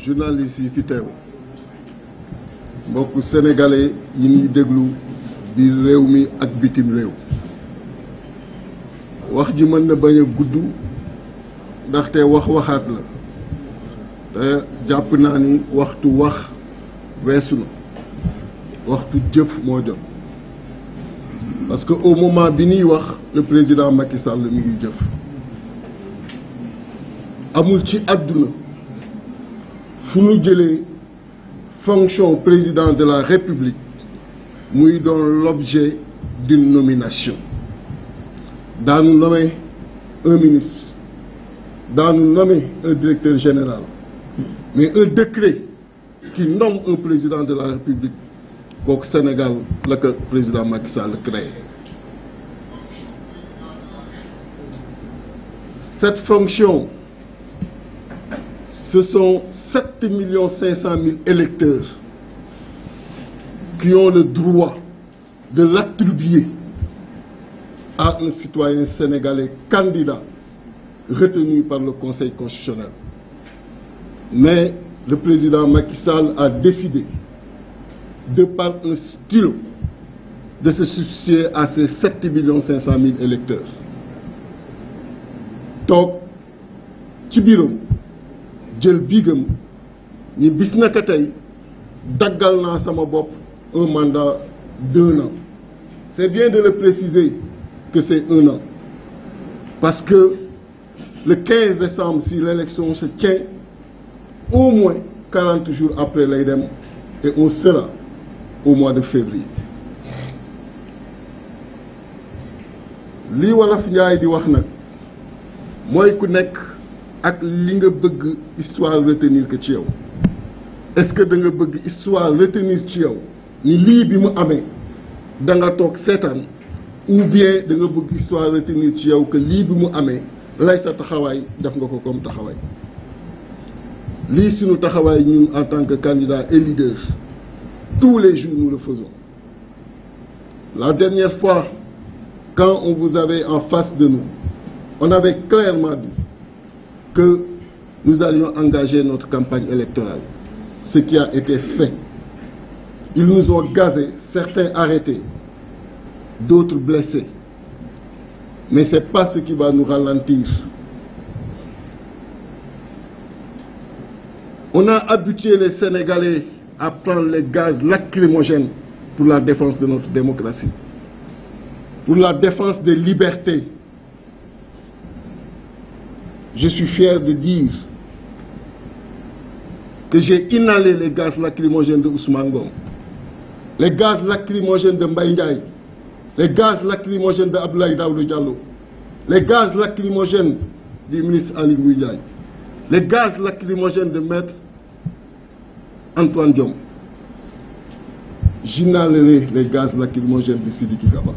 journalistes yi fi teew mbokku sénégalais yi ñuy déglu biir réew mi ak bitim réew wax ji mën na bañ a gudd ndaxte waxaat la te jàpp naa ni waxtu wax weesu na waxtu jëf moo jot parce que au moment bi ñuy wax le président Macky Sall mi ngi jëf amul ci àdduna fu ñu jëlee fonction président de la République muy doon l'objet d'une nomination daanu nommer un ministre daanu nommer un directeur général mais un décret qui nomme un président de la République kooku Sénégal la ko président Macky Sall créé. Cette fonction, ce sont 7,5 millions électeurs qui ont le droit de l'attribuer à un citoyen sénégalais candidat retenu par le Conseil constitutionnel. Mais le président Macky Sall a décidé, de par un stylo, de se substituer à ces 7,5 millions électeurs. toog ci biiram jël biigam ni bis naka tey daggal naa sama bopp un mandat d'1 an. C'est bien de le préciser que c'est 1 an parce que le 15 décembre si l'élection se tient au moins 40 jours après lay dem et on sera au mois de février. lii Wolof Njaay di wax nag mooy ku nekk ak li nga bëgg histoire retenir que ci yow. Est-ce que da nga bëgg histoire retenir ci yow ni lii bi mu amee da nga toog seetaan ou bien da nga bëgg histoire retenir ci yow que lii bi mu amee lay sa taxawaay def nga ko comme taxawaay. lii suñu taxawaay ñun en tant que candidat et leader tous les jours nous le faisons. La dernière fois quand on vous avait en face de nous, on avait clairement dit que nous allions engager notre campagne électorale, ce qui a été fait. Ils nous ont gazés, certains arrêtés, d'autres blessés. Mais ce n'est pas ce qui va nous ralentir. On a habitué les Sénégalais à prendre les gaz lacrymogènes pour la défense de notre démocratie, pour la défense des libertés. Je suis fier de dire que j'ai inhalé les gaz lacrymogènes de Ousmane Ngom, les gaz lacrymogènes de Mbaye Ndiaye, les gaz lacrymogènes de Abdoulaye Daouda Diallo, les gaz lacrymogènes du ministre Ali Ngouille Ndiaye, les gaz lacrymogènes de Maître Antoine Diome. J'inhalerai les gaz lacrymogènes de Sidiki Kaba.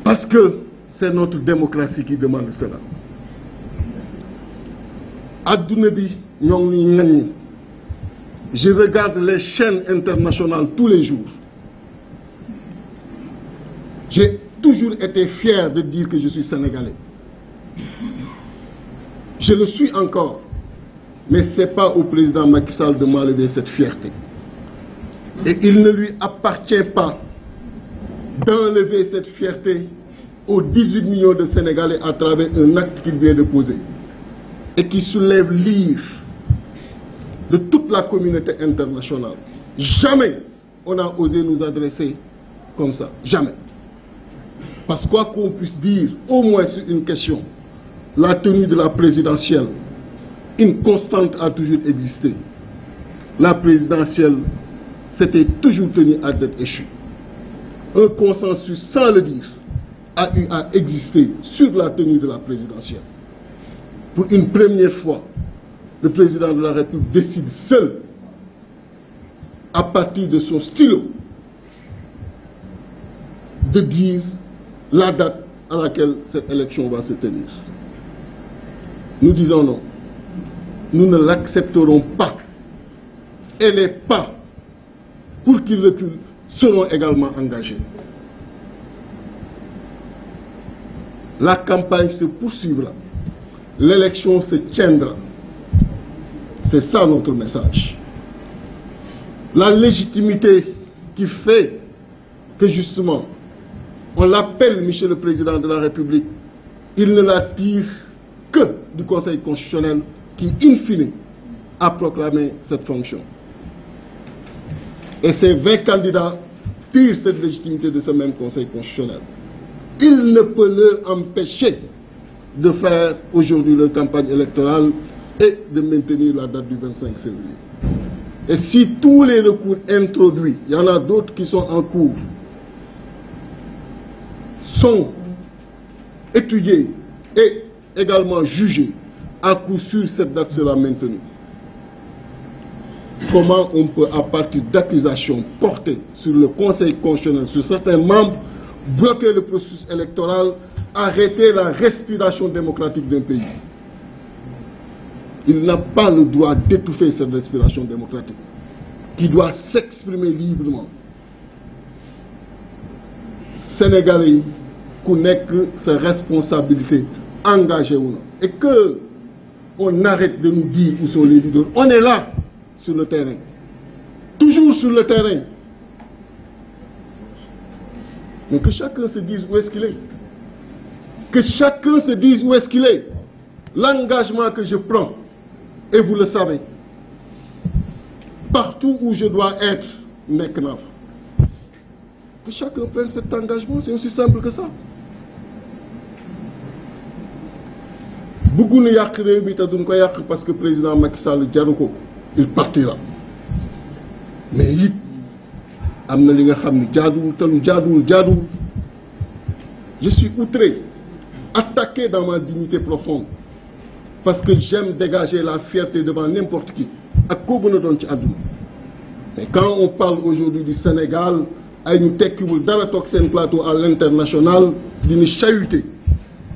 Parce que c'est notre démocratie qui demande cela. Adduna bi ñoo ngi ŋaññi. Je regarde les chaînes internationales tous les jours. J'ai toujours été fier de dire que je suis sénégalais. Je le suis encore. Mais ce n'est pas au président Macky Sall de m'enlever cette fierté. Et il ne lui appartient pas d'enlever cette fierté aux 18 millions de Sénégalais à travers un acte qu'il vient de poser et qui soulève l'ire de toute la communauté internationale. Jamais on a osé nous adresser comme ça. Jamais. Parce que quoi qu'on puisse dire, au moins sur une question, la tenue de la présidentielle, une constante a toujours existé. La présidentielle s'était toujours tenue à date échue. Un consensus, sans le dire, a eu à exister sur la tenue de la présidentielle. Pour une première fois, le président de la République décide seul, à partir de son stylo, de dire la date à laquelle cette élection va se tenir. Nous disons non. Nous ne l'accepterons pas. Et les pas pour qu'il recule seront également engagés. La campagne se poursuivra. L'élection se tiendra. C'est ça notre message. La légitimité qui fait que justement, on l'appelle Monsieur le Président de la République, il ne la tire que du Conseil constitutionnel qui, in fine, a proclamé cette fonction. Et ces 20 candidats tirent cette légitimité de ce même Conseil constitutionnel. Il ne peut leur empêcher de faire aujourd'hui leur campagne électorale et de maintenir la date du 25 février. Et si tous les recours introduits, il y en a d'autres qui sont en cours, sont étudiés et également jugés, à coup sûr cette date sera maintenue. Comment on peut, à partir d'accusations portées sur le Conseil constitutionnel, sur certains membres, bloquer le processus électoral, arrêter la respiration démocratique d'un pays? Il n'a pas le droit d'étouffer cette respiration démocratique, qui doit s'exprimer librement. Sénégalais, connaissent ses responsabilités, engagées ou non. Et que on arrête de nous dire où sont les leaders. On est là, sur le terrain. Toujours sur le terrain. Mais que chacun se dise où est-ce qu'il est. Que chacun se dise où est-ce qu'il est. L'engagement que je prends, et vous le savez, partout où je dois être, nekk naa fa. Que chacun prenne cet engagement, c'est aussi simple que ça. Bëggu na yàq réew mi te duñ ko yàq parce que président Macky Sall jaru ko, il partira. Mais it am na li nga xam ni jaaduwul te lu jaaduwul. Je suis outré, attaqué dans ma dignité profonde, parce que j'aime dégager la fierté devant n'importe qui. Ak ko mën a doon ci àdduna. Mais quand on parle aujourd'hui du Sénégal, ay ñu tekkiwul dara toog seen plateau à l'international di ñu chahuter,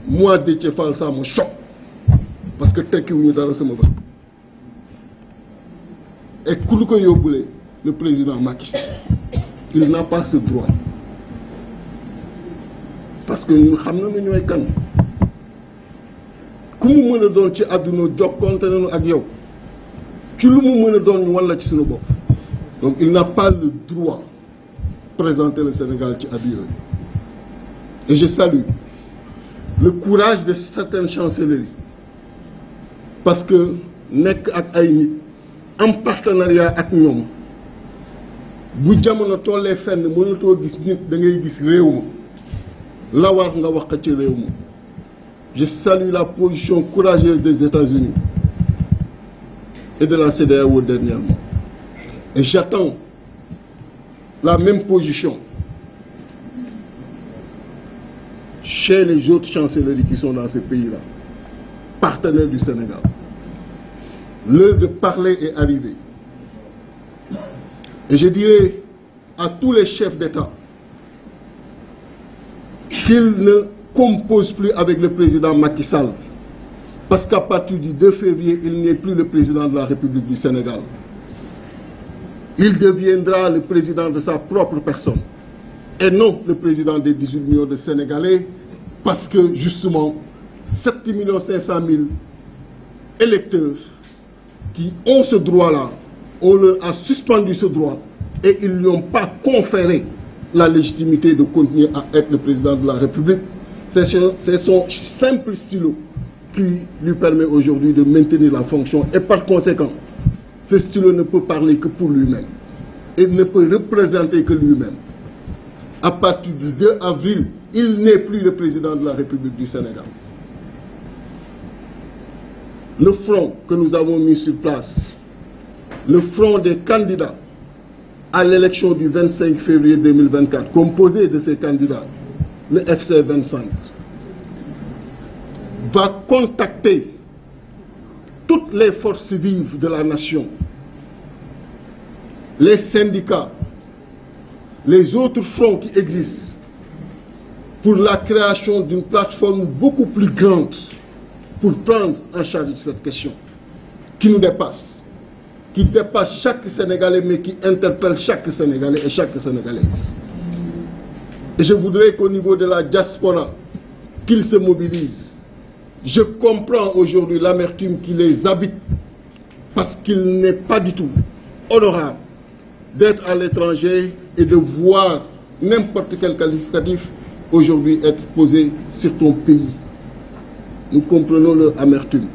moi Déthié Fall ça me choque, parce que tekkiwuñu dara sama bët. Et ku lu ko yóbbulee le président Macky Sall, il n'a pas ce droit, parce que ñun xam na ñooy kan. Ku mu mën a doon ci àdduna jokkonte nañu ak yow ci lu mu mën a doon ñu walla ci suñu bopp. Donc il n'a pas le droit de présenter le Sénégal ci àdduna yooyu. Et je salue le courage de certaines chancelleries, parce que nekk ak ay nit en partenariat ak ñoom bu jamono tollee fenn mënatoo gis nit da ngay gis réew ma la war nga wax ci réew ma. Je salue la position courageuse des États-Unis et de la CEDEAO dernièrement. Et j'attends la même position chez les autres chancelleries qui sont dans ces pays-là, partenaires du Sénégal. L'heure de parler est arrivée. Et je dirais à tous les chefs d'État qu'ils ne compose plus avec le président Macky Sall, parce qu'à partir du 2 février, il n'est plus le président de la République du Sénégal. Il deviendra le président de sa propre personne, et non le président des 18 millions de Sénégalais, parce que justement, 7,5 millions électeurs qui ont ce droit-là, on leur a suspendu ce droit, et ils ne lui ont pas conféré la légitimité de continuer à être le président de la République. C'est son simple stylo qui lui permet aujourd'hui de maintenir la fonction, et par conséquent, ce stylo ne peut parler que pour lui-même et ne peut représenter que lui-même. À partir du 2 avril, il n'est plus le président de la République du Sénégal. Le front que nous avons mis sur place, le front des candidats à l'élection du 25 février 2024, composé de ces candidats, le FC 25, va contacter toutes les forces vives de la nation, les syndicats, les autres fronts qui existent, pour la création d'une plateforme beaucoup plus grande pour prendre en charge cette question qui nous dépasse, qui dépasse chaque Sénégalais, mais qui interpelle chaque Sénégalais et chaque Sénégalaise. Et je voudrais qu'au niveau de la diaspora, qu'ils se mobilisent. Je comprends aujourd'hui l'amertume qui les habite parce qu'il n'est pas du tout honorable d'être à l'étranger et de voir n'importe quel qualificatif aujourd'hui être posé sur ton pays. Nous comprenons leur amertume.